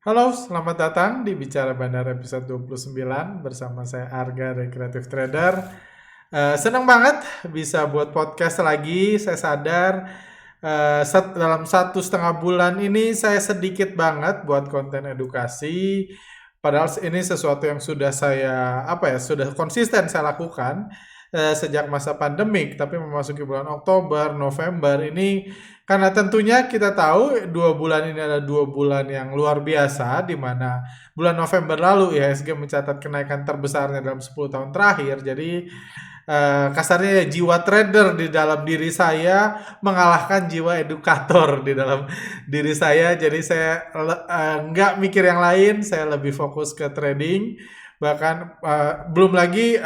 Halo, selamat datang di Bicara Bandar episode 29 bersama saya Arga dari Creative Trader. Senang banget bisa buat podcast lagi. Saya sadar dalam 1,5 bulan ini saya sedikit banget buat konten edukasi. Padahal ini sesuatu yang sudah sudah konsisten saya lakukan sejak masa pandemik. Tapi memasuki bulan Oktober, November ini, karena tentunya kita tahu 2 bulan ini adalah 2 bulan yang luar biasa, di mana bulan November lalu IHSG mencatat kenaikan terbesarnya dalam 10 tahun terakhir. Jadi kasarnya ya, jiwa trader di dalam diri saya mengalahkan jiwa edukator di dalam diri saya. Jadi saya nggak mikir yang lain, saya lebih fokus ke trading. Bahkan belum lagi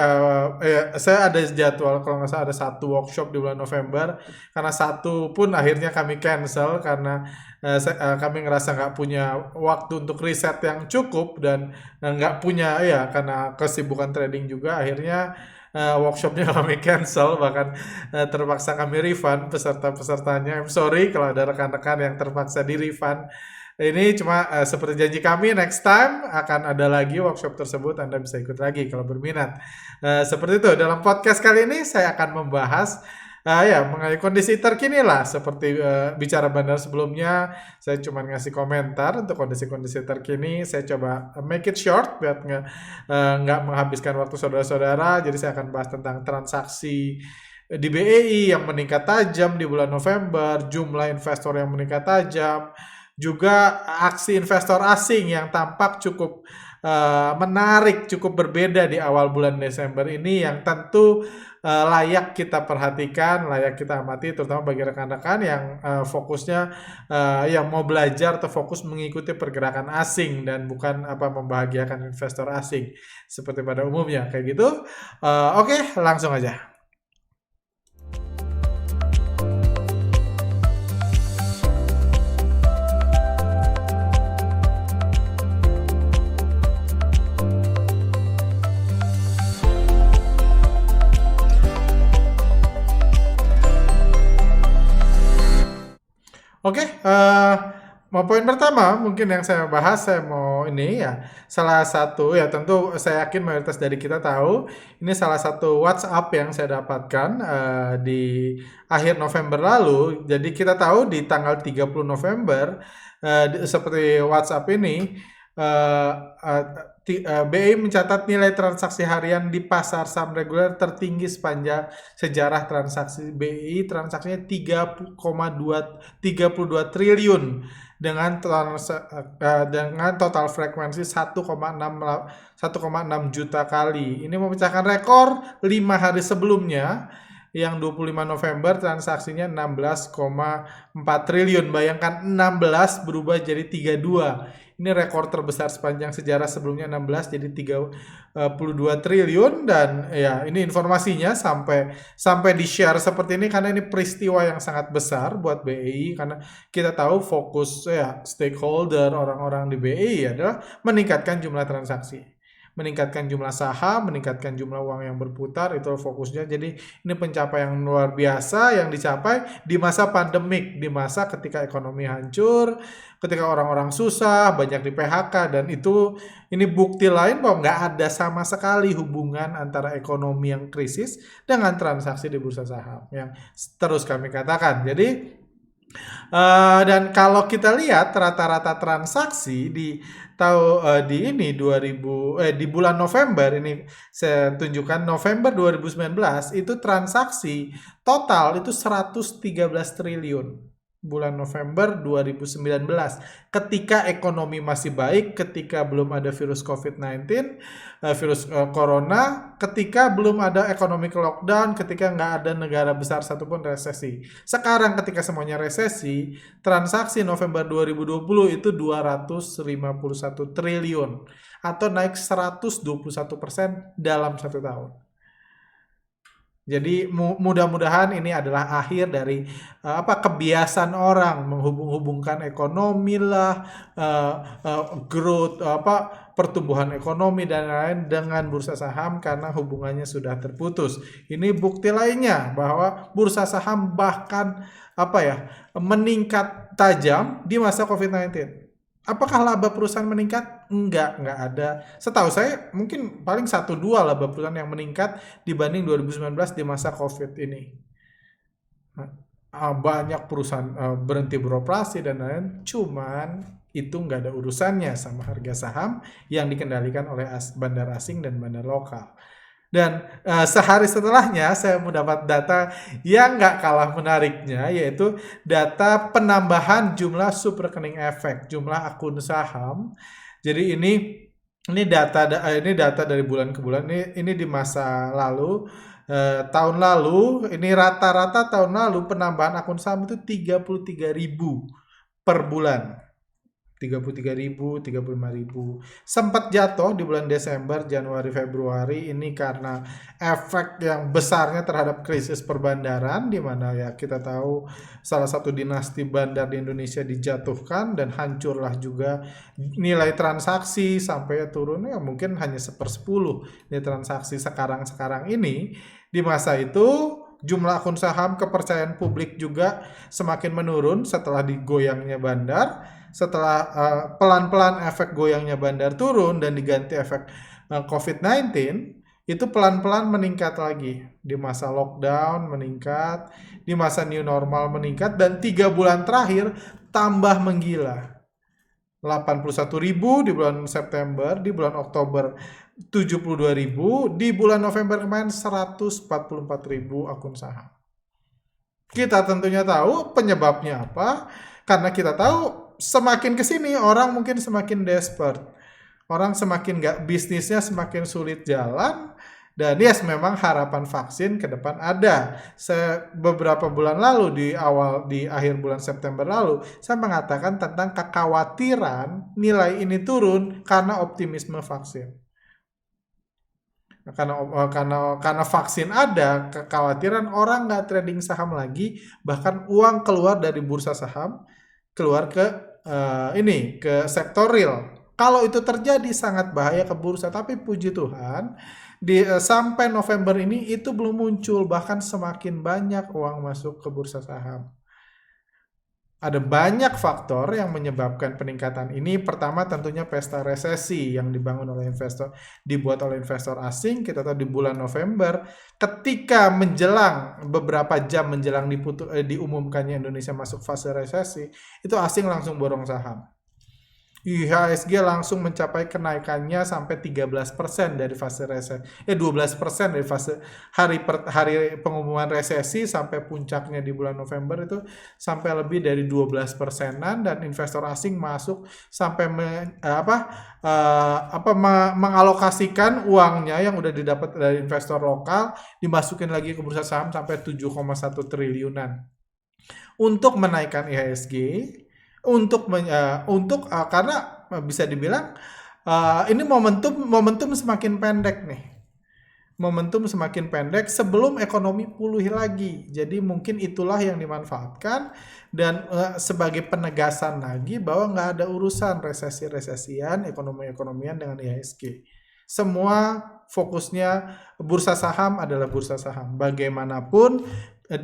saya ada jadwal, kalau nggak salah ada satu workshop di bulan November, karena satu pun akhirnya kami cancel karena kami ngerasa nggak punya waktu untuk riset yang cukup, dan nggak punya ya karena kesibukan trading juga. Akhirnya workshopnya kami cancel, bahkan terpaksa kami refund peserta-pesertanya. I'm sorry kalau ada rekan-rekan yang terpaksa di refund. Ini cuma seperti janji kami, next time akan ada lagi workshop tersebut, Anda bisa ikut lagi kalau berminat. Seperti itu, dalam podcast kali ini saya akan membahas mengenai kondisi terkini lah, seperti bicara bandar sebelumnya. Saya cuma ngasih komentar untuk kondisi-kondisi terkini. Saya coba make it short biar nggak menghabiskan waktu saudara-saudara. Jadi saya akan bahas tentang transaksi di BEI yang meningkat tajam di bulan November, jumlah investor yang meningkat tajam, juga aksi investor asing yang tampak cukup menarik, cukup berbeda di awal bulan Desember ini, yang tentu layak kita perhatikan, layak kita amati, terutama bagi rekan-rekan yang fokusnya yang mau belajar atau fokus mengikuti pergerakan asing dan bukan membahagiakan investor asing seperti pada umumnya kayak gitu. Oke, langsung aja. Oke, mau poin pertama mungkin yang saya bahas, saya mau ini ya, salah satu ya, tentu saya yakin mayoritas dari kita tahu, ini salah satu WhatsApp yang saya dapatkan di akhir November lalu. Jadi kita tahu di tanggal 30 November, seperti WhatsApp ini, uh, uh, BI mencatat nilai transaksi harian di pasar saham reguler tertinggi sepanjang sejarah transaksi. BI transaksinya 32 triliun dengan total frekuensi 1,6 juta kali. Ini memecahkan rekor 5 hari sebelumnya yang 25 November transaksinya 16,4 triliun. Bayangkan 16 berubah jadi 32. Ini rekor terbesar sepanjang sejarah, sebelumnya 16 jadi 32 triliun. Dan ya, ini informasinya sampai di-share seperti ini karena ini peristiwa yang sangat besar buat BEI, karena kita tahu fokus ya stakeholder orang-orang di BEI adalah meningkatkan jumlah transaksi, meningkatkan jumlah saham, meningkatkan jumlah uang yang berputar, itu fokusnya. Jadi ini pencapaian yang luar biasa yang dicapai di masa pandemik, di masa ketika ekonomi hancur, ketika orang-orang susah, banyak di PHK, dan ini bukti lain bahwa nggak ada sama sekali hubungan antara ekonomi yang krisis dengan transaksi di bursa saham, yang terus kami katakan. Jadi dan kalau kita lihat rata-rata transaksi di bulan November ini, saya tunjukkan November 2019 itu transaksi total itu 113 triliun. Bulan November 2019, ketika ekonomi masih baik, ketika belum ada virus COVID-19, virus corona, ketika belum ada ekonomi lockdown, ketika nggak ada negara besar satupun resesi. Sekarang ketika semuanya resesi, transaksi November 2020 itu 251 triliun atau naik 121% dalam 1 tahun. Jadi mudah-mudahan ini adalah akhir dari kebiasaan orang menghubung-hubungkan ekonomi lah, growth, pertumbuhan ekonomi dan lain-lain dengan bursa saham, karena hubungannya sudah terputus. Ini bukti lainnya bahwa bursa saham bahkan meningkat tajam di masa COVID-19. Apakah laba perusahaan meningkat? Enggak ada. Setahu saya mungkin paling 1-2 laba perusahaan yang meningkat dibanding 2019 di masa COVID ini. Banyak perusahaan berhenti beroperasi dan lain-lain, cuman itu nggak ada urusannya sama harga saham yang dikendalikan oleh bandar asing dan bandar lokal. Dan sehari setelahnya saya mendapat data yang nggak kalah menariknya, yaitu data penambahan jumlah subrekening efek, jumlah akun saham. Jadi ini data dari bulan ke bulan. Ini di masa lalu, tahun lalu, ini rata-rata tahun lalu penambahan akun saham itu 33.000 per bulan. 33.000, 35.000. Sempat jatuh di bulan Desember, Januari, Februari ini karena efek yang besarnya terhadap krisis perbandaran, di mana ya kita tahu salah satu dinasti bandar di Indonesia dijatuhkan dan hancurlah juga nilai transaksi sampai turun ya mungkin hanya 1/10 nilai transaksi sekarang ini. Di masa itu jumlah akun saham, kepercayaan publik juga semakin menurun setelah digoyangnya bandar. Setelah pelan-pelan efek goyangnya bandar turun dan diganti efek COVID-19, itu pelan-pelan meningkat lagi. Di masa lockdown meningkat, di masa new normal meningkat, dan 3 bulan terakhir tambah menggila. 81.000 di bulan September, di bulan Oktober 72.000, di bulan November kemarin 144.000 akun saham. Kita tentunya tahu penyebabnya apa, karena kita tahu semakin kesini orang mungkin semakin desperate, orang semakin bisnisnya semakin sulit jalan, dan yes memang harapan vaksin ke depan ada. Beberapa bulan lalu di akhir bulan September lalu saya mengatakan tentang kekhawatiran nilai ini turun karena optimisme vaksin. Karena vaksin ada, kekhawatiran orang nggak trading saham lagi, bahkan uang keluar dari bursa saham keluar ke ke sektor real. Kalau itu terjadi sangat bahaya ke bursa, tapi puji Tuhan sampai November ini itu belum muncul, bahkan semakin banyak uang masuk ke bursa saham. Ada banyak faktor yang menyebabkan peningkatan ini. Pertama tentunya pesta resesi yang dibuat oleh investor asing. Kita tahu di bulan November ketika beberapa jam menjelang diumumkannya Indonesia masuk fase resesi, itu asing langsung borong saham. IHSG langsung mencapai kenaikannya sampai 13% dari fase resesi. 12% dari fase hari pengumuman resesi sampai puncaknya di bulan November itu sampai lebih dari 12%-an, dan investor asing masuk sampai mengalokasikan uangnya yang udah didapat dari investor lokal dimasukin lagi ke bursa saham sampai 7,1 triliunan untuk menaikkan IHSG. Karena bisa dibilang ini momentum semakin pendek nih. Momentum semakin pendek sebelum ekonomi pulih lagi. Jadi mungkin itulah yang dimanfaatkan, dan sebagai penegasan lagi bahwa nggak ada urusan resesi-resesian, ekonomian dengan IHSG. Semua fokusnya bursa saham adalah bursa saham. Bagaimanapun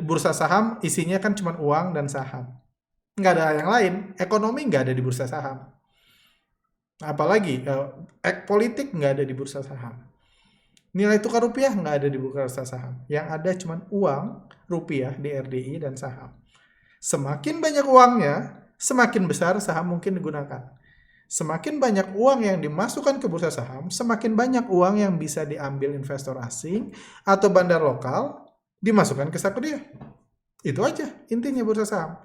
bursa saham isinya kan cuma uang dan saham. Nggak ada yang lain, ekonomi nggak ada di bursa saham. Apalagi politik nggak ada di bursa saham. Nilai tukar rupiah nggak ada di bursa saham. Yang ada cuma uang rupiah di RDI dan saham. Semakin banyak uangnya, semakin besar saham mungkin digunakan. Semakin banyak uang yang dimasukkan ke bursa saham, semakin banyak uang yang bisa diambil investor asing atau bandar lokal dimasukkan ke saku dia. Itu aja intinya bursa saham.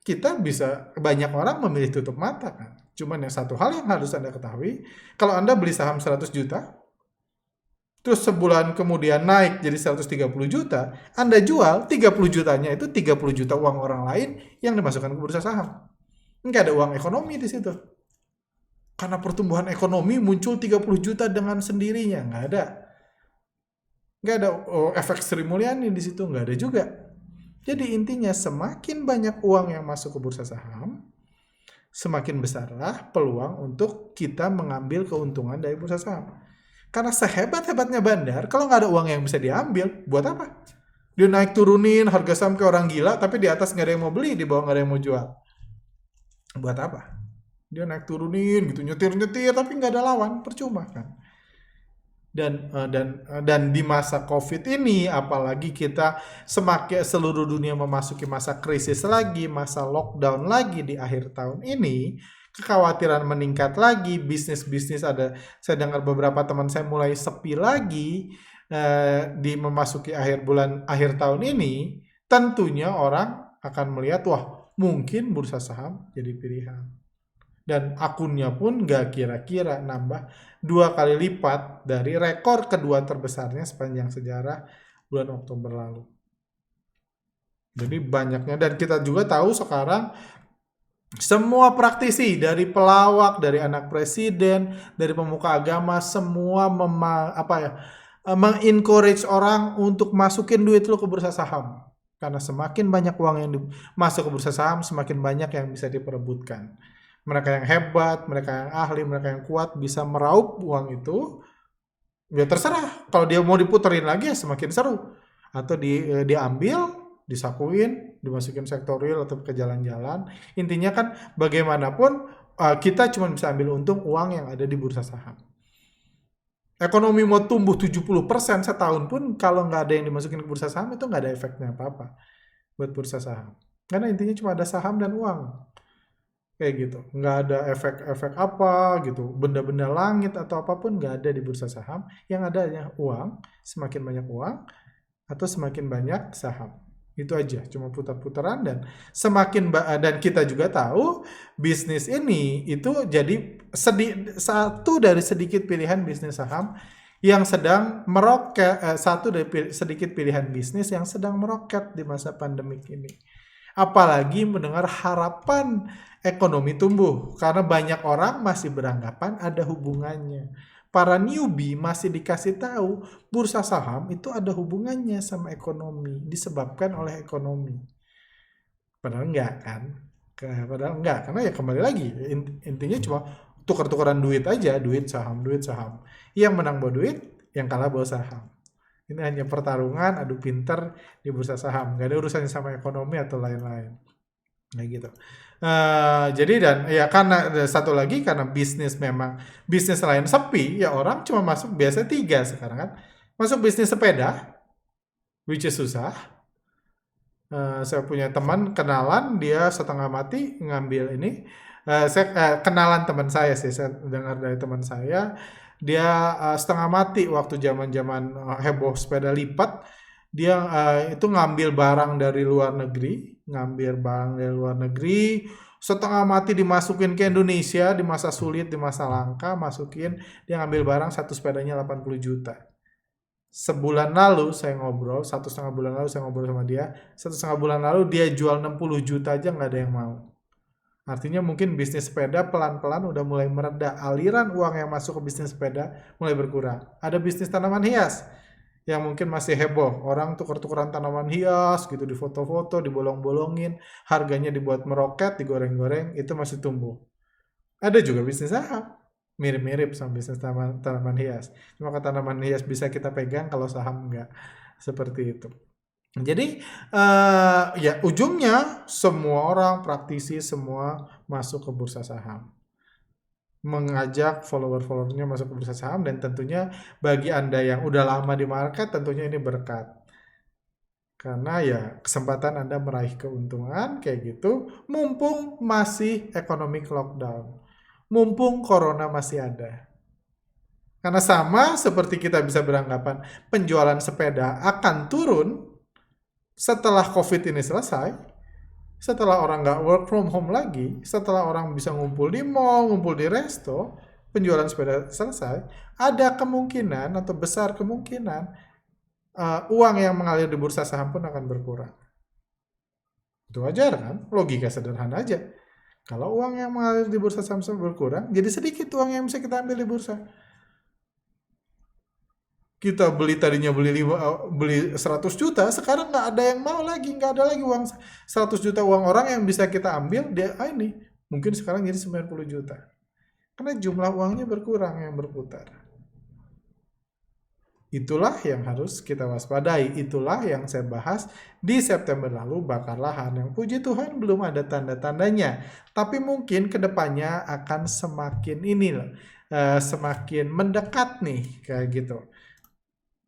Banyak orang memilih tutup mata kan. Cuman yang satu hal yang harus Anda ketahui, kalau Anda beli saham 100 juta, terus sebulan kemudian naik jadi 130 juta, Anda jual 30 jutanya itu 30 juta uang orang lain yang dimasukkan ke bursa saham. Nggak ada uang ekonomi di situ. Karena pertumbuhan ekonomi muncul 30 juta dengan sendirinya, nggak ada. Nggak ada efek Sri Mulyani di situ, nggak ada juga. Jadi intinya semakin banyak uang yang masuk ke bursa saham, semakin besarlah peluang untuk kita mengambil keuntungan dari bursa saham. Karena sehebat-hebatnya bandar, kalau nggak ada uang yang bisa diambil, buat apa? Dia naik turunin harga saham kayak orang gila, tapi di atas nggak ada yang mau beli, di bawah nggak ada yang mau jual. Buat apa? Dia naik turunin gitu, nyetir tapi nggak ada lawan, percuma kan. Dan di masa COVID ini, apalagi kita semakin seluruh dunia memasuki masa krisis lagi, masa lockdown lagi di akhir tahun ini, kekhawatiran meningkat lagi, bisnis-bisnis ada, saya dengar beberapa teman saya mulai sepi lagi di memasuki akhir tahun ini, tentunya orang akan melihat, wah mungkin bursa saham jadi pilihan. Dan akunnya pun gak kira-kira nambah 2 kali lipat dari rekor kedua terbesarnya sepanjang sejarah bulan Oktober lalu. Jadi banyaknya, dan kita juga tahu sekarang semua praktisi, dari pelawak, dari anak presiden, dari pemuka agama, semua mengencourage orang untuk masukin duit lu ke bursa saham. Karena semakin banyak uang yang masuk ke bursa saham, semakin banyak yang bisa diperebutkan. Mereka yang hebat, mereka yang ahli, mereka yang kuat bisa meraup uang itu. Ya terserah, kalau dia mau diputerin lagi ya semakin seru. Atau diambil, disakuin, dimasukin sektor real atau ke jalan-jalan. Intinya kan bagaimanapun kita cuma bisa ambil untung uang yang ada di bursa saham. Ekonomi mau tumbuh 70% setahun pun kalau nggak ada yang dimasukin ke bursa saham itu nggak ada efeknya apa-apa buat bursa saham. Karena intinya cuma ada saham dan uang. Kayak gitu, nggak ada efek-efek apa gitu, benda-benda langit atau apapun nggak ada di bursa saham. Yang ada hanya uang, semakin banyak uang atau semakin banyak saham, itu aja, cuma putar-putaran. Dan dan kita juga tahu bisnis ini itu jadi satu dari sedikit pilihan bisnis saham yang sedang meroket, satu dari sedikit pilihan bisnis yang sedang meroket di masa pandemik ini. Apalagi mendengar harapan ekonomi tumbuh, karena banyak orang masih beranggapan ada hubungannya. Para newbie masih dikasih tahu bursa saham itu ada hubungannya sama ekonomi, disebabkan oleh ekonomi. Padahal enggak kan? Padahal enggak, karena ya kembali lagi, intinya cuma tukar-tukaran duit aja, duit saham. Yang menang bawa duit, yang kalah bawa saham. Ini hanya pertarungan adu pinter di bursa saham, nggak ada urusannya sama ekonomi atau lain-lain. Kayak gitu. Jadi dan ya karena satu lagi, karena bisnis lain sepi, ya orang cuma masuk biasa 3 sekarang kan. Masuk bisnis sepeda, which is susah. Saya punya teman kenalan, dia setengah mati ngambil ini. Kenalan teman saya sih, saya dengar dari teman saya. Dia setengah mati waktu zaman-zaman heboh sepeda lipat. Dia itu ngambil barang dari luar negeri, setengah mati dimasukin ke Indonesia di masa sulit, di masa langka, masukin, dia ngambil barang, satu sepedanya 80 juta. Sebulan lalu saya ngobrol, 1,5 bulan lalu saya ngobrol sama dia, 1,5 bulan lalu dia jual 60 juta aja nggak ada yang mau. Artinya mungkin bisnis sepeda pelan-pelan udah mulai mereda, aliran uang yang masuk ke bisnis sepeda mulai berkurang. Ada bisnis tanaman hias yang mungkin masih heboh, orang tuker-tukeran tanaman hias gitu, di foto-foto, dibolong-bolongin, harganya dibuat meroket, digoreng-goreng, itu masih tumbuh. Ada juga bisnis saham, mirip-mirip sama bisnis tanaman hias. Cuma kalau tanaman hias bisa kita pegang, kalau saham enggak, seperti itu. Jadi ya ujungnya semua orang, praktisi semua masuk ke bursa saham, mengajak follower-followernya masuk ke bursa saham. Dan tentunya bagi Anda yang udah lama di market, tentunya ini berkat, karena ya kesempatan Anda meraih keuntungan kayak gitu, mumpung masih economic lockdown, mumpung corona masih ada. Karena sama seperti kita bisa beranggapan penjualan sepeda akan turun setelah COVID ini selesai, setelah orang nggak work from home lagi, setelah orang bisa ngumpul di mall, ngumpul di resto, penjualan sepeda selesai, ada kemungkinan atau besar kemungkinan uang yang mengalir di bursa saham pun akan berkurang. Itu wajar kan? Logika sederhana aja. Kalau uang yang mengalir di bursa saham berkurang, jadi sedikit uang yang bisa kita ambil di bursa. Kita tadinya beli 100 juta, sekarang nggak ada yang mau lagi, nggak ada lagi uang 100 juta uang orang yang bisa kita ambil, ini mungkin sekarang jadi 90 juta. Karena jumlah uangnya berkurang yang berputar. Itulah yang harus kita waspadai. Itulah yang saya bahas di September lalu, bakar lahan yang puji Tuhan belum ada tanda-tandanya. Tapi mungkin kedepannya akan semakin semakin mendekat nih kayak gitu.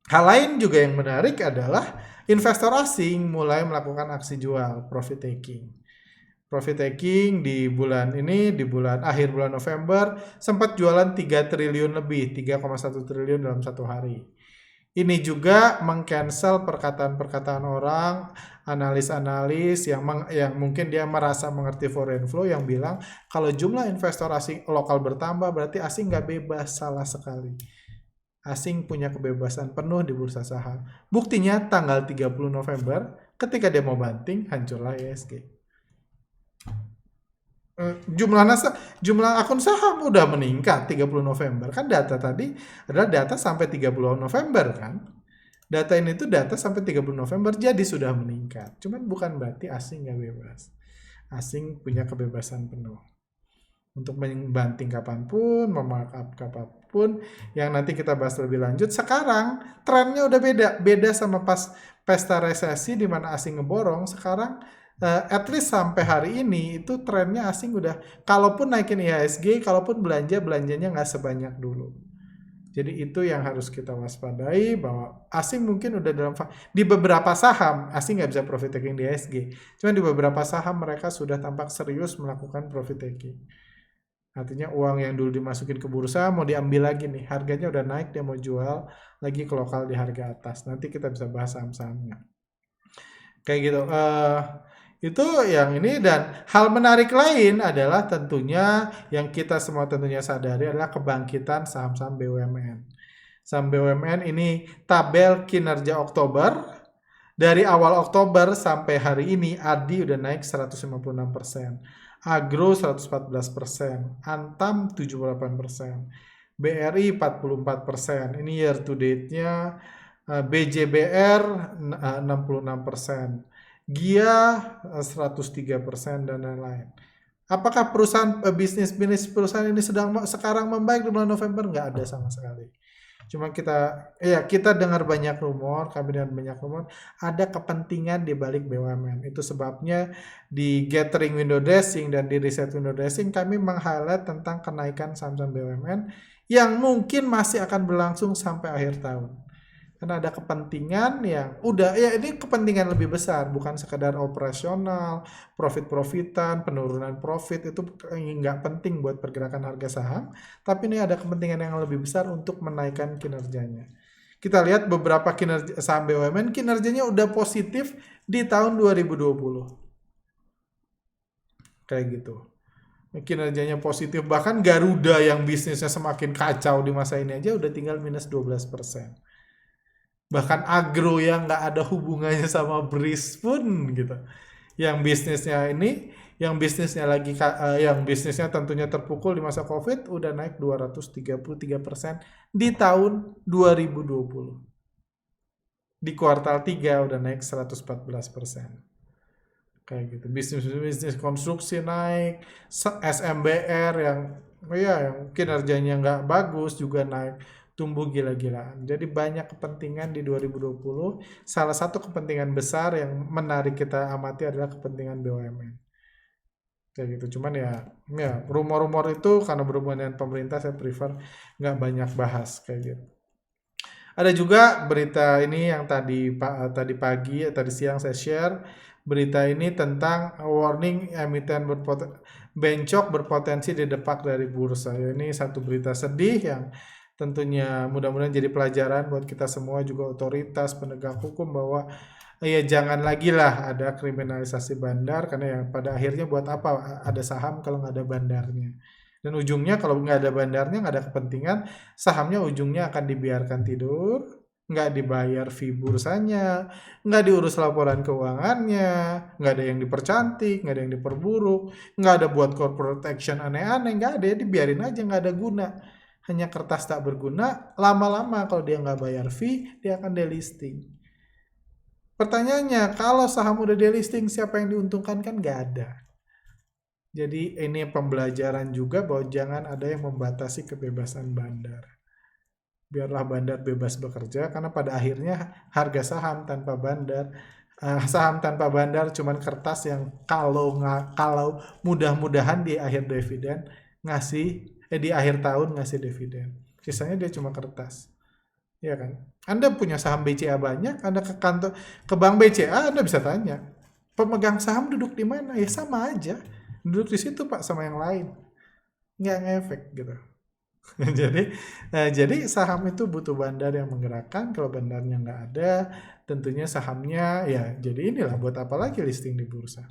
Hal lain juga yang menarik adalah investor asing mulai melakukan aksi jual, profit taking. Profit taking di bulan akhir bulan November sempat jualan 3 triliun lebih, 3,1 triliun dalam satu hari. Ini juga meng-cancel perkataan-perkataan orang, analis-analis yang mungkin dia merasa mengerti foreign flow yang bilang kalau jumlah investor asing lokal bertambah berarti asing nggak bebas, salah sekali. Asing punya kebebasan penuh di bursa saham. Buktinya tanggal 30 November ketika dia mau banting hancurlah IHSG. Jumlah akun saham udah meningkat 30 November. Kan data tadi adalah data sampai 30 November kan. Data ini tuh data sampai 30 November jadi sudah meningkat. Cuman bukan berarti asing nggak bebas. Asing punya kebebasan penuh untuk membanting kapanpun, memarkup kapanpun, yang nanti kita bahas lebih lanjut. Sekarang trennya udah beda sama pas pesta resesi di mana asing ngeborong. Sekarang at least sampai hari ini itu trennya asing udah, kalaupun naikin IHSG, kalaupun belanjanya nggak sebanyak dulu. Jadi itu yang harus kita waspadai, bahwa asing mungkin udah di beberapa saham asing nggak bisa profit taking di IHSG, cuma di beberapa saham mereka sudah tampak serius melakukan profit taking. Artinya uang yang dulu dimasukin ke bursa mau diambil lagi nih, harganya udah naik, dia mau jual lagi ke lokal di harga atas. Nanti kita bisa bahas saham-sahamnya. Kayak gitu. Itu yang ini. Dan hal menarik lain adalah tentunya yang kita semua tentunya sadari adalah kebangkitan saham-saham BUMN. Saham BUMN ini tabel kinerja Oktober. Dari awal Oktober sampai hari ini ADI udah naik 156%, Agro 114%, Antam 78%, BRI 44%. Ini year to date-nya. BJBR 66%, GIA 103%, dan lain-lain. Apakah bisnis perusahaan ini sekarang membaik di bulan November? Nggak ada sama sekali. Cuma kita dengar banyak rumor, kami dengar banyak rumor, ada kepentingan di balik BUMN. Itu sebabnya di gathering window dressing dan di reset window dressing kami meng-highlight tentang kenaikan saham-saham BUMN yang mungkin masih akan berlangsung sampai akhir tahun. Karena ada kepentingan yang ini kepentingan lebih besar, bukan sekedar operasional, profitan, penurunan profit itu nggak penting buat pergerakan harga saham, tapi ini ada kepentingan yang lebih besar untuk menaikkan kinerjanya. Kita lihat beberapa kinerja saham BUMN, kinerjanya udah positif di tahun 2020. Kayak gitu. Kinerjanya positif, bahkan Garuda yang bisnisnya semakin kacau di masa ini aja udah tinggal minus 12%. Bahkan Agro yang nggak ada hubungannya sama BRIS pun gitu, yang bisnisnya tentunya terpukul di masa COVID, udah naik 233% di tahun 2020. Di kuartal 3 udah naik 114%. Kayak gitu. Bisnis konstruksi naik, SMBR yang kinerjanya nggak bagus juga naik, tumbuh gila-gilaan. Jadi banyak kepentingan di 2020. Salah satu kepentingan besar yang menarik kita amati adalah kepentingan BUMN. Kayak gitu. Cuman ya rumor-rumor itu karena berhubungan dengan pemerintah, saya prefer nggak banyak bahas kayak gitu. Ada juga berita ini yang tadi siang saya share. Berita ini tentang warning emiten bencok berpotensi didepak dari bursa. Ini satu berita sedih yang tentunya mudah-mudahan jadi pelajaran buat kita semua, juga otoritas penegak hukum, bahwa jangan lagi lah ada kriminalisasi bandar, karena ya pada akhirnya buat apa ada saham kalau nggak ada bandarnya. Dan ujungnya kalau nggak ada bandarnya, nggak ada kepentingan, sahamnya ujungnya akan dibiarkan tidur, nggak dibayar fee bursanya, nggak diurus laporan keuangannya, nggak ada yang dipercantik, nggak ada yang diperburuk, nggak ada buat corporate action aneh-aneh, nggak ada, dibiarin aja, nggak ada guna. Hanya kertas tak berguna. Lama-lama kalau dia nggak bayar fee, dia akan delisting. Pertanyaannya, kalau saham udah delisting, siapa yang diuntungkan? Kan nggak ada. Jadi ini pembelajaran juga bahwa jangan ada yang membatasi kebebasan bandar. Biarlah bandar bebas bekerja, karena pada akhirnya harga saham tanpa bandar, saham tanpa bandar cuman kertas yang kalau mudah-mudahan di akhir dividen ngasih di akhir tahun ngasih dividen. Sisanya dia cuma kertas. Ya kan? Anda punya saham BCA banyak, Anda ke kantor ke bank BCA, Anda bisa tanya, pemegang saham duduk di mana? Ya sama aja. Duduk di situ Pak sama yang lain. Nggak ngefek gitu. Jadi jadi saham itu butuh bandar yang menggerakkan. Kalau bandarnya nggak ada, tentunya sahamnya ya jadi inilah, buat apa lagi listing di bursa.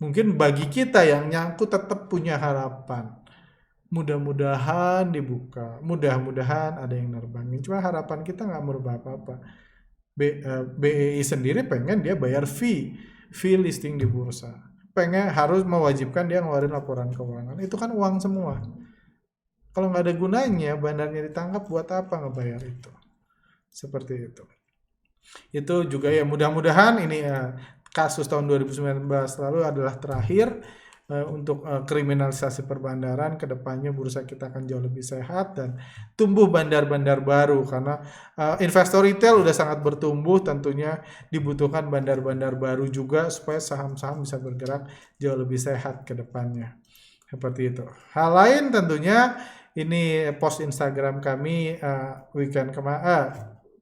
Mungkin bagi kita yang nyangkut tetap punya harapan. Mudah-mudahan dibuka, mudah-mudahan ada yang nerbangin. Cuma harapan kita nggak merubah apa-apa. BEI sendiri pengen dia bayar fee listing di bursa. Pengen harus mewajibkan dia ngeluarin laporan keuangan. Itu kan uang semua. Kalau nggak ada gunanya, bandarnya ditangkap, buat apa ngebayar itu? Seperti itu. Itu juga ya, mudah-mudahan ini kasus tahun 2019 lalu adalah terakhir untuk kriminalisasi perbandaran. Kedepannya bursa kita akan jauh lebih sehat dan tumbuh bandar-bandar baru, karena investor retail udah sangat bertumbuh, tentunya dibutuhkan bandar-bandar baru juga supaya saham-saham bisa bergerak jauh lebih sehat ke depannya. Seperti itu. Hal lain tentunya ini post Instagram kami weekend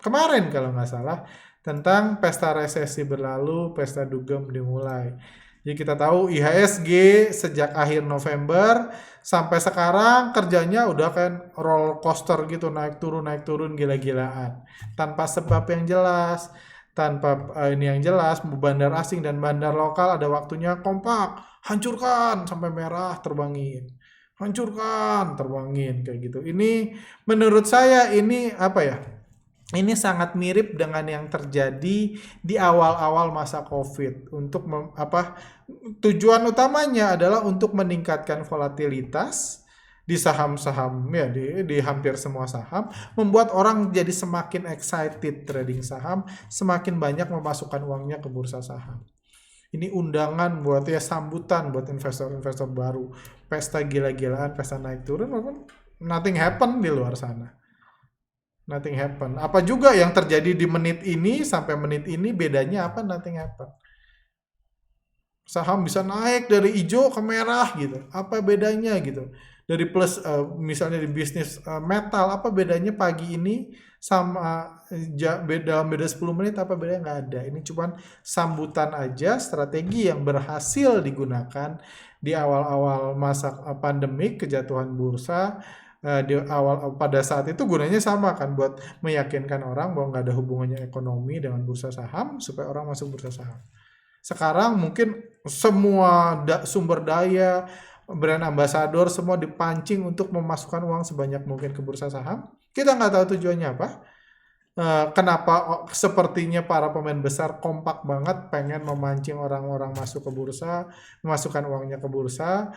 kemarin kalau nggak salah, tentang pesta resesi berlalu, pesta dugem dimulai. Jadi kita tahu IHSG sejak akhir November sampai sekarang kerjanya udah kan roller coaster gitu, naik turun gila-gilaan. Tanpa sebab yang jelas, tanpa ini yang jelas, bandar asing dan bandar lokal ada waktunya kompak, hancurkan sampai merah terbangin. Hancurkan, terbangin kayak gitu. Ini menurut saya ini apa ya? Ini sangat mirip dengan yang terjadi di awal-awal masa Covid. Untuk tujuan utamanya adalah untuk meningkatkan volatilitas di saham-saham ya, di hampir semua saham, membuat orang jadi semakin excited trading saham, semakin banyak memasukkan uangnya ke bursa saham. Ini undangan buat ya, sambutan buat investor-investor baru. Pesta gila-gilaan, pesta naik turun, walaupun nothing happen di luar sana. Nothing happen. Apa juga yang terjadi di menit ini sampai menit ini, bedanya apa? Nothing happen. Saham bisa naik dari hijau ke merah gitu. Apa bedanya gitu? Dari plus misalnya di bisnis metal, apa bedanya pagi ini sama dalam beda 10 menit, apa bedanya? Nggak ada. Ini cuma sambutan aja, strategi yang berhasil digunakan di awal-awal masa pandemik, kejatuhan bursa. Di awal pada saat itu gunanya sama kan, buat meyakinkan orang bahwa nggak ada hubungannya ekonomi dengan bursa saham, supaya orang masuk bursa saham. Sekarang mungkin semua sumber daya, brand ambassador semua dipancing untuk memasukkan uang sebanyak mungkin ke bursa saham. Kita nggak tahu tujuannya apa. Kenapa sepertinya para pemain besar kompak banget pengen memancing orang-orang masuk ke bursa, memasukkan uangnya ke bursa,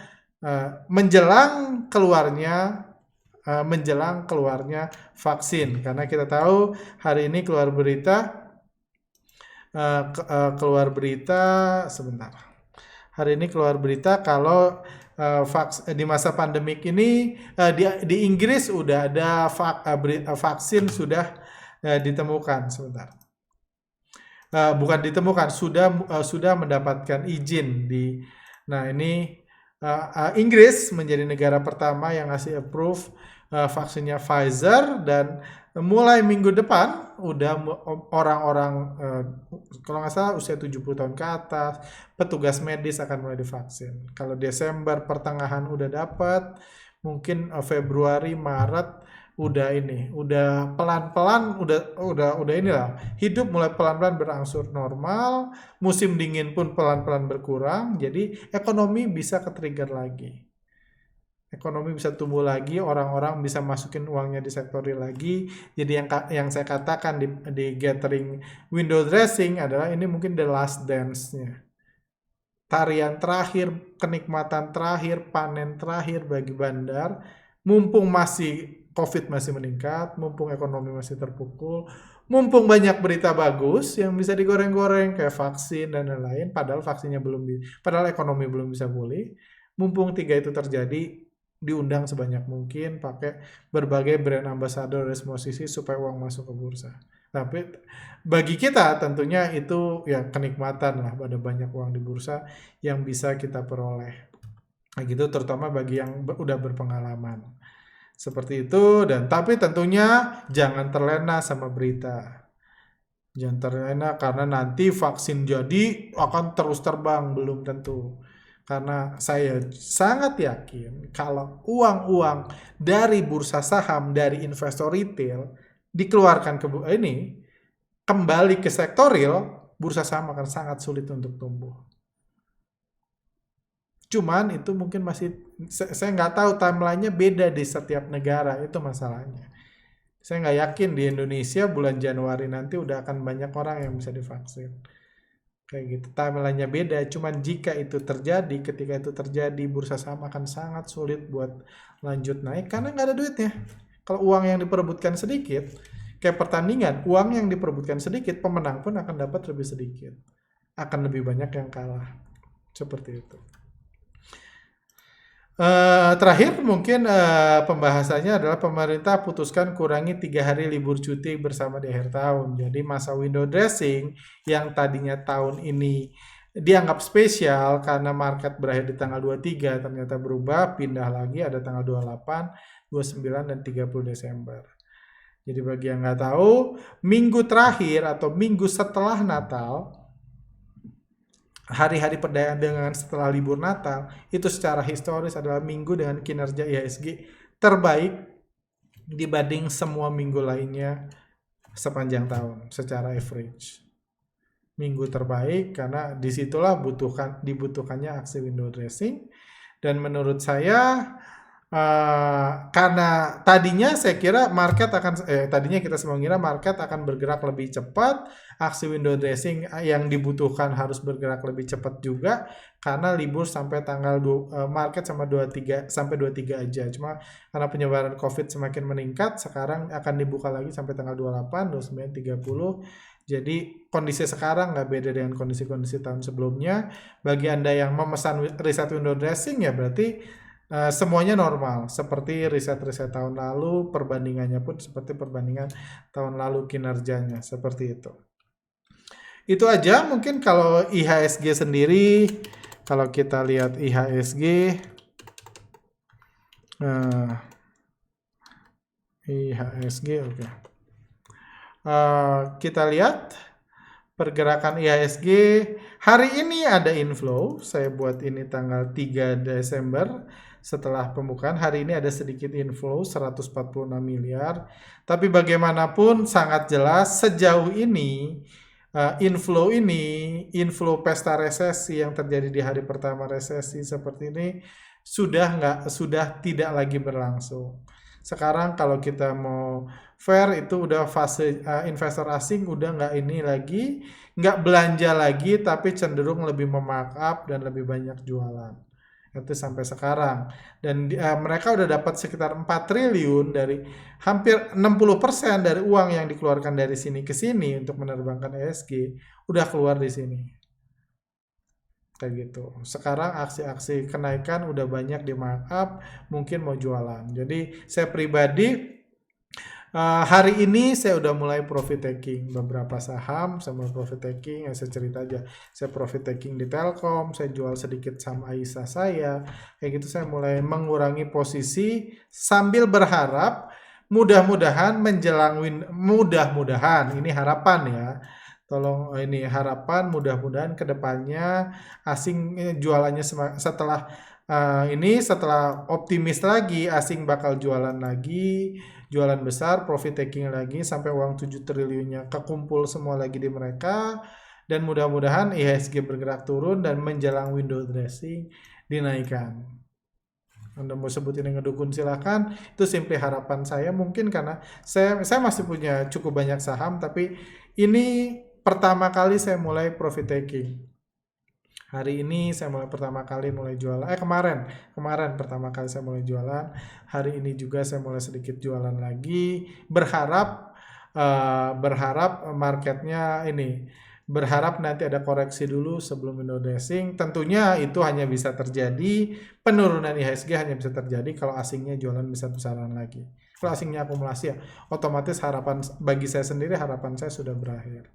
menjelang keluarnya vaksin. Karena kita tahu hari ini keluar berita sebentar. Hari ini keluar berita kalau di masa pandemik ini di Inggris udah ada vaksin sudah ditemukan. Sebentar. Bukan ditemukan, sudah mendapatkan izin di. Nah, ini Inggris menjadi negara pertama yang ngasih approve vaksinnya Pfizer, dan mulai minggu depan udah orang-orang kalau nggak salah usia 70 tahun ke atas, petugas medis akan mulai divaksin. Kalau Desember pertengahan udah dapat, mungkin Februari Maret udah pelan-pelan udah inilah, hidup mulai pelan-pelan berangsur normal, musim dingin pun pelan-pelan berkurang, jadi ekonomi bisa ke-trigger lagi. Ekonomi bisa tumbuh lagi, orang-orang bisa masukin uangnya di sektor real lagi. Jadi yang saya katakan di gathering window dressing adalah ini mungkin the last dance-nya. Tarian terakhir, kenikmatan terakhir, panen terakhir bagi bandar, mumpung COVID masih meningkat, mumpung ekonomi masih terpukul, mumpung banyak berita bagus yang bisa digoreng-goreng kayak vaksin dan lain-lain, padahal vaksinnya padahal ekonomi belum bisa pulih. Mumpung 3 itu terjadi, diundang sebanyak mungkin, pakai berbagai brand ambassador dari semua sisi supaya uang masuk ke bursa. Tapi bagi kita tentunya itu ya kenikmatan lah, ada banyak uang di bursa yang bisa kita peroleh. Nah gitu, terutama bagi yang udah berpengalaman. Seperti itu, dan tapi tentunya jangan terlena sama berita. Jangan terlena karena nanti vaksin jadi akan terus terbang, belum tentu. Karena saya sangat yakin kalau uang-uang dari bursa saham, dari investor retail dikeluarkan ke ini kembali ke sektor real, bursa saham akan sangat sulit untuk tumbuh. Cuman itu mungkin masih, saya nggak tahu timelinenya beda di setiap negara, itu masalahnya. Saya nggak yakin di Indonesia bulan Januari nanti udah akan banyak orang yang bisa divaksin. Kayak gitu, timelinenya beda. Cuman jika itu terjadi, ketika itu terjadi, bursa saham akan sangat sulit buat lanjut naik karena nggak ada duitnya. Kalau uang yang diperebutkan sedikit, kayak pertandingan, uang yang diperebutkan sedikit, pemenang pun akan dapat lebih sedikit. Akan lebih banyak yang kalah. Seperti itu. Terakhir mungkin pembahasannya adalah pemerintah putuskan kurangi 3 hari libur cuti bersama di akhir tahun. Jadi masa window dressing yang tadinya tahun ini dianggap spesial karena market berakhir di tanggal 23 ternyata berubah, pindah lagi ada tanggal 28, 29 dan 30 Desember. Jadi bagi yang nggak tahu, minggu terakhir atau minggu setelah Natal, hari-hari perdagangan setelah libur Natal itu secara historis adalah minggu dengan kinerja IHSG terbaik dibanding semua minggu lainnya sepanjang tahun secara average. Minggu terbaik karena disitulah dibutuhkannya aksi window dressing, dan menurut saya karena tadinya saya kira tadinya kita semua kira market akan bergerak lebih cepat, aksi window dressing yang dibutuhkan harus bergerak lebih cepat juga karena libur sampai tanggal market sama 23 sampai 23 aja. Cuma karena penyebaran Covid semakin meningkat, sekarang akan dibuka lagi sampai tanggal 28, 29, 30. Jadi kondisi sekarang nggak beda dengan kondisi-kondisi tahun sebelumnya. Bagi Anda yang memesan riset window dressing ya berarti semuanya normal, seperti riset-riset tahun lalu, perbandingannya pun seperti perbandingan tahun lalu kinerjanya, seperti itu. Itu aja mungkin kalau IHSG sendiri, kalau kita lihat IHSG, oke. Kita lihat pergerakan IHSG hari ini ada inflow, saya buat ini tanggal 3 Desember. Setelah pembukaan hari ini ada sedikit inflow 146 miliar. Tapi bagaimanapun sangat jelas sejauh ini inflow pesta resesi yang terjadi di hari pertama resesi seperti ini sudah tidak lagi berlangsung. Sekarang kalau kita mau fair itu udah fase investor asing udah nggak belanja lagi, tapi cenderung lebih memarkup dan lebih banyak jualan. Itu sampai sekarang, dan mereka udah dapat sekitar 4 triliun dari hampir 60% dari uang yang dikeluarkan dari sini ke sini untuk menerbangkan ESG udah keluar di sini kayak gitu. Sekarang aksi-aksi kenaikan udah banyak di markup, mungkin mau jualan. Jadi saya pribadi hari ini saya udah mulai profit taking beberapa saham, saya mulai profit taking, saya cerita aja. Saya profit taking di Telkom, saya jual sedikit saham Aisyah saya. Kayak gitu saya mulai mengurangi posisi sambil berharap mudah-mudahan mudah-mudahan ini harapan ya. Tolong ini harapan mudah-mudahan kedepannya asing jualannya setelah optimis lagi asing bakal jualan lagi, jualan besar, profit taking lagi sampai uang 7 triliunnya kekumpul semua lagi di mereka, dan mudah-mudahan IHSG bergerak turun dan menjelang window dressing dinaikkan. Anda mau sebutin yang ngedukun silahkan, itu simply harapan saya, mungkin karena saya masih punya cukup banyak saham, tapi ini pertama kali saya mulai profit taking. Hari ini saya pertama kali mulai jualan. Kemarin pertama kali saya mulai jualan. Hari ini juga saya mulai sedikit jualan lagi. Berharap marketnya ini berharap nanti ada koreksi dulu sebelum window dressing. Tentunya itu hanya bisa terjadi, penurunan IHSG hanya bisa terjadi kalau asingnya jualan besar-besaran lagi. Kalau asingnya akumulasi ya, otomatis harapan bagi saya sendiri, harapan saya sudah berakhir.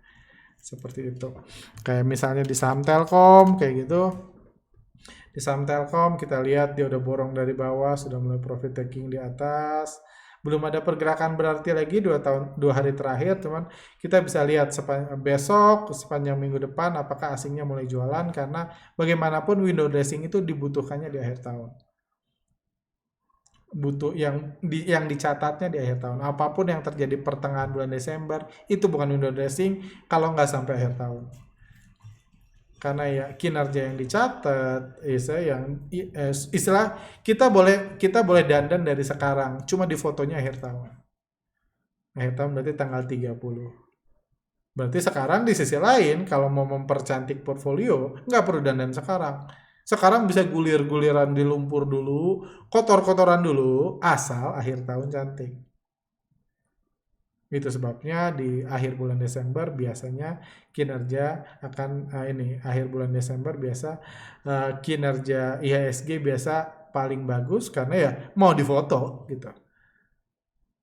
Seperti itu. Kayak misalnya di saham Telkom kayak gitu. Di saham Telkom kita lihat dia udah borong dari bawah, sudah mulai profit taking di atas. Belum ada pergerakan berarti lagi 2 hari terakhir, teman. Kita bisa lihat besok, sepanjang minggu depan apakah asingnya mulai jualan, karena bagaimanapun window dressing itu dibutuhkannya di akhir tahun. Butuh yang dicatatnya di akhir tahun. Apapun yang terjadi pertengahan bulan Desember itu bukan window dressing kalau nggak sampai akhir tahun. Karena ya kinerja yang dicatat, istilah kita boleh dandan dari sekarang, cuma di fotonya akhir tahun. Akhir tahun berarti tanggal 30. Berarti sekarang di sisi lain kalau mau mempercantik portfolio nggak perlu dandan sekarang. Sekarang bisa gulir-guliran di lumpur dulu, kotor-kotoran dulu, asal akhir tahun cantik. Itu sebabnya di akhir bulan Desember biasanya kinerja akan akhir bulan Desember biasa kinerja IHSG biasa paling bagus karena ya mau difoto gitu.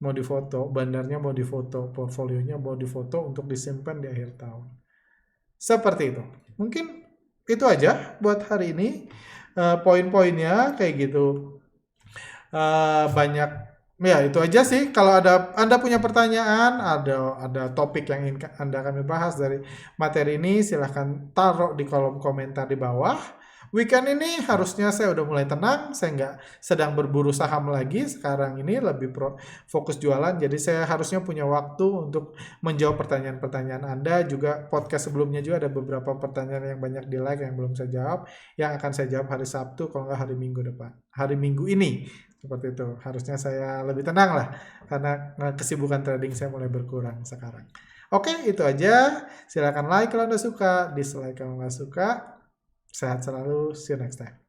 Mau difoto, bandarnya mau difoto, portfolionya mau difoto untuk disimpan di akhir tahun. Seperti itu. Mungkin itu aja buat hari ini. Poin-poinnya kayak gitu. Banyak. Ya, itu aja sih. Kalau Anda punya pertanyaan, ada topik yang ingin Anda kami bahas dari materi ini, silahkan taruh di kolom komentar di bawah. Weekend ini harusnya saya udah mulai tenang, saya nggak sedang berburu saham lagi. Sekarang ini lebih fokus jualan, jadi saya harusnya punya waktu untuk menjawab pertanyaan-pertanyaan Anda. Juga podcast sebelumnya juga ada beberapa pertanyaan yang banyak di like yang belum saya jawab, yang akan saya jawab hari Sabtu, kalau nggak hari Minggu depan. Hari Minggu ini. Seperti itu. Harusnya saya lebih tenang lah karena kesibukan trading saya mulai berkurang sekarang. Oke, itu aja. Silakan like kalau Anda suka, dislike kalau nggak suka. Sehat selalu. See you next time.